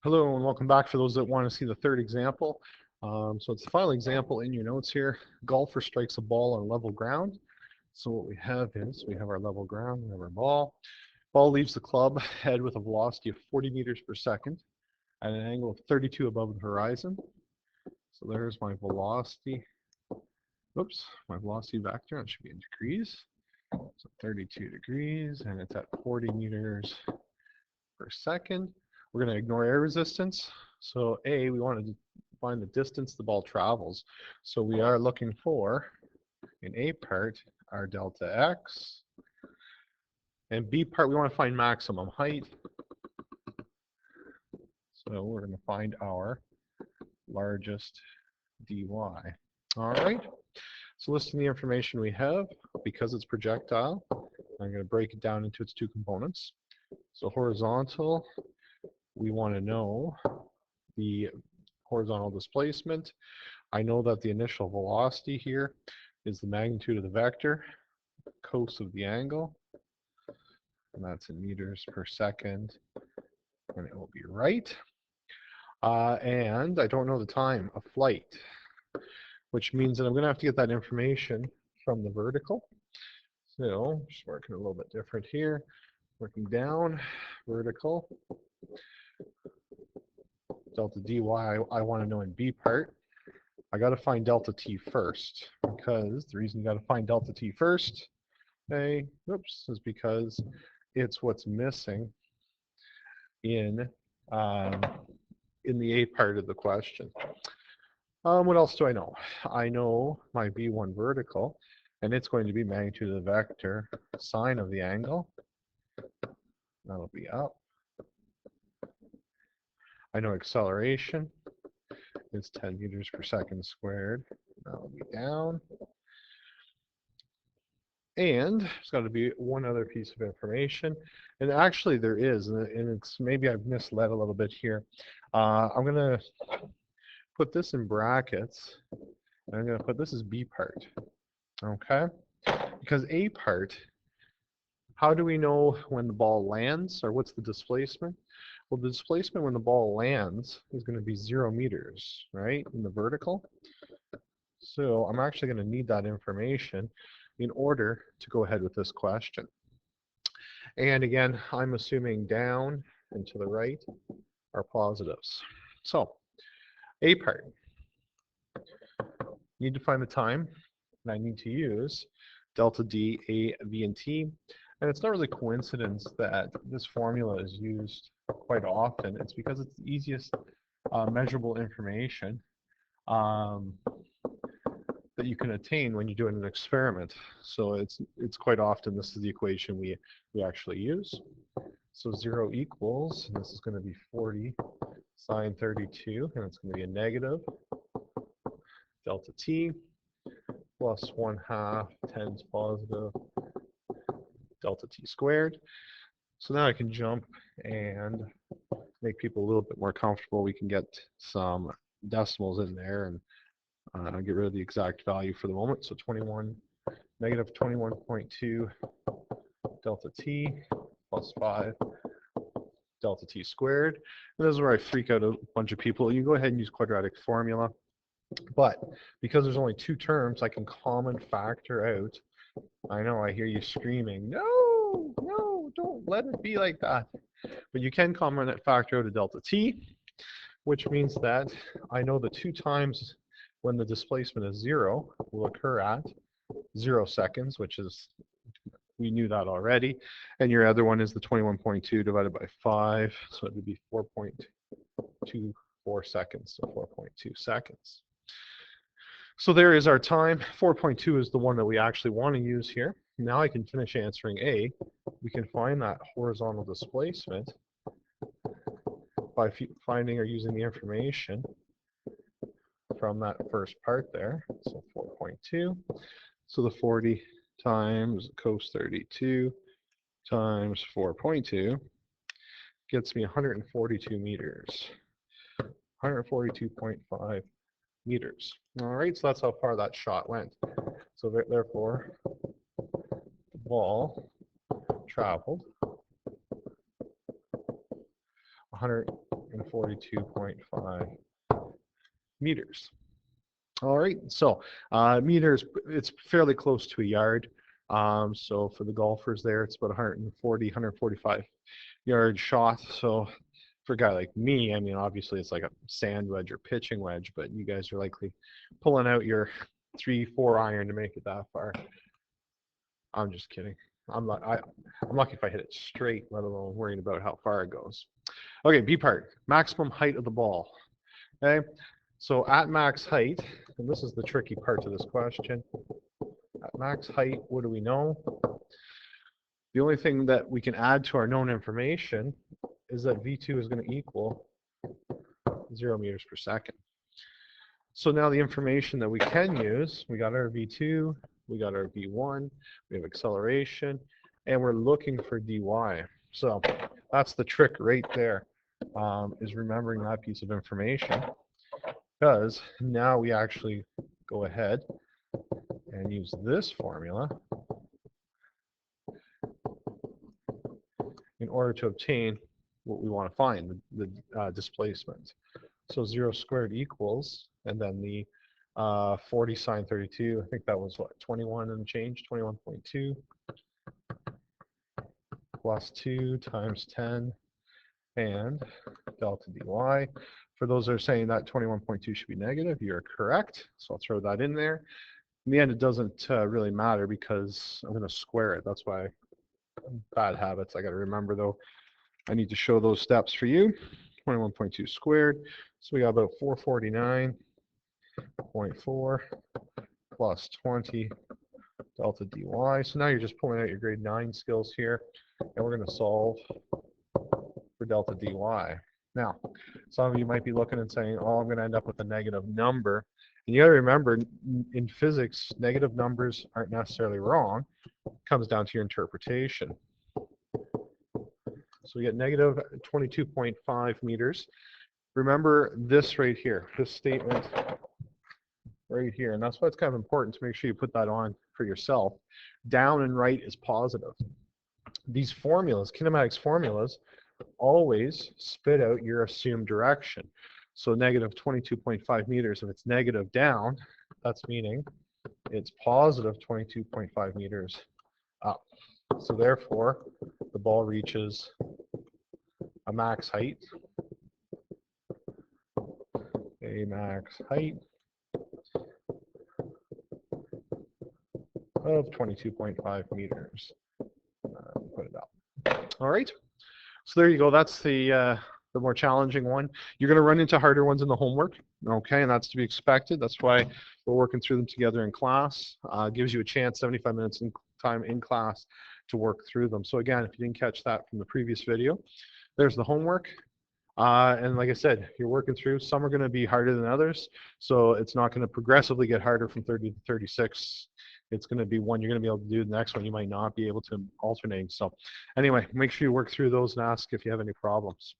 Hello and welcome back for those that want to see the third example. So it's the final example in your notes here. Golfer strikes a ball on level ground. So what we have is we have our level ground, we have our ball. Ball leaves the club head with a velocity of 40 meters per second at an angle of 32 above the horizon. So there's my velocity. Oops, my velocity vector. That should be in degrees. So 32 degrees, and it's at 40 meters per second. We're going to ignore air resistance. So A, we want to find the distance the ball travels. So we are looking for, in A part, our delta x. And B part, we want to find maximum height. So we're going to find our largest dy. All right. So listing the information we have, because it's projectile, I'm going to break it down into its two components. So horizontal, we want to know the horizontal displacement. I know that the initial velocity here is the magnitude of the vector, cos of the angle, and that's in meters per second, and it will be right. And I don't know the time of flight, which means that I'm going to have to get that information from the vertical. So just working a little bit different here. Working down, vertical. Delta dy, I want to know in B part. I got to find delta t first, because the reason you got to find delta t first, is because it's what's missing in the A part of the question. What else do I know? I know my B1 vertical, and it's going to be magnitude of the vector, sine of the angle. That'll be up. I know acceleration is 10 meters per second squared. That'll be down. And there's got to be one other piece of information, and actually there is, and it's maybe I've misled a little bit here. I'm going to put this in brackets, and I'm going to put this as B part, okay? Because A part, how do we know when the ball lands, or what's the displacement? Well, the displacement when the ball lands is going to be 0 meters, right, in the vertical. So I'm actually going to need that information in order to go ahead with this question. And again, I'm assuming down and to the right are positives. So A part, need to find the time, and I need to use delta D, A, V, and T. And it's not really coincidence that this formula is used quite often. It's because it's the easiest measurable information that you can attain when you're doing an experiment. So it's quite often this is the equation we actually use. So 0 equals, and this is going to be 40 sine 32, and it's going to be a negative delta t plus 1/2 times positive delta t squared. So now I can jump and make people a little bit more comfortable. We can get some decimals in there and get rid of the exact value for the moment. So negative 21.2 delta t plus 5 delta t squared. And this is where I freak out a bunch of people. You go ahead and use quadratic formula. But because there's only two terms, I can common factor out. I know I hear you screaming, no, no, don't let it be like that. But you can common factor out a delta t, which means that I know the two times when the displacement is 0 will occur at 0 seconds, which is, we knew that already. And your other one is the 21.2 divided by 5, so it would be 4.24 seconds, so 4.2 seconds. So there is our time. 4.2 is the one that we actually want to use here. Now I can finish answering A. We can find that horizontal displacement by finding or using the information from that first part there. So 4.2. So the 40 times cos 32 times 4.2 gets me 142 meters. 142.5 meters. All right, so that's how far that shot went. So therefore, the ball traveled and 42.5 meters. All right, so meters, it's fairly close to a yard. So for the golfers there, it's about 140, 145 yard shot. So for a guy like me, I mean, obviously it's like a sand wedge or pitching wedge, but you guys are likely pulling out your 3-4 iron to make it that far. I'm just kidding. I'm lucky if I hit it straight, let alone worrying about how far it goes. Okay, B part, maximum height of the ball. Okay, so at max height, and this is the tricky part to this question. At max height, what do we know? The only thing that we can add to our known information is that V2 is going to equal 0 meters per second. So now the information that we can use, we got our V2, we got our V1, we have acceleration, and we're looking for dy. So that's the trick right there, is remembering that piece of information, because now we actually go ahead and use this formula in order to obtain what we want to find, the displacement. So 0 squared equals, and then the 40 sine 32, I think that was what, 21 and change, 21.2 plus 2 times 10 and delta dy. For those that are saying that 21.2 should be negative, you're correct. So I'll throw that in there. In the end, it doesn't really matter because I'm going to square it. That's why bad habits. I got to remember though. I need to show those steps for you. 21.2 squared. So we got about 449.4 plus 20 delta dy. So now you're just pulling out your grade 9 skills here, and we're going to solve for delta dy. Now, some of you might be looking and saying, oh, I'm going to end up with a negative number. And you got to remember, in physics, negative numbers aren't necessarily wrong. It comes down to your interpretation. So we get negative 22.5 meters. Remember this right here, this statement right here. And that's why it's kind of important to make sure you put that on for yourself. Down and right is positive. These formulas, kinematics formulas, always spit out your assumed direction. So negative 22.5 meters, if it's negative down, that's meaning it's positive 22.5 meters up. So therefore, the ball reaches a max height, of 22.5 meters. Put it up. All right. So there you go. That's the more challenging one. You're going to run into harder ones in the homework, okay, and that's to be expected. That's why we're working through them together in class. Gives you a chance, 75 minutes in time in class, to work through them. So again, if you didn't catch that from the previous video, there's the homework. And like I said, you're working through. Some are going to be harder than others, so it's not going to progressively get harder from 30 to 36. It's going to be one you're going to be able to do, the next one you might not be able to, alternating. So anyway, make sure you work through those and ask if you have any problems.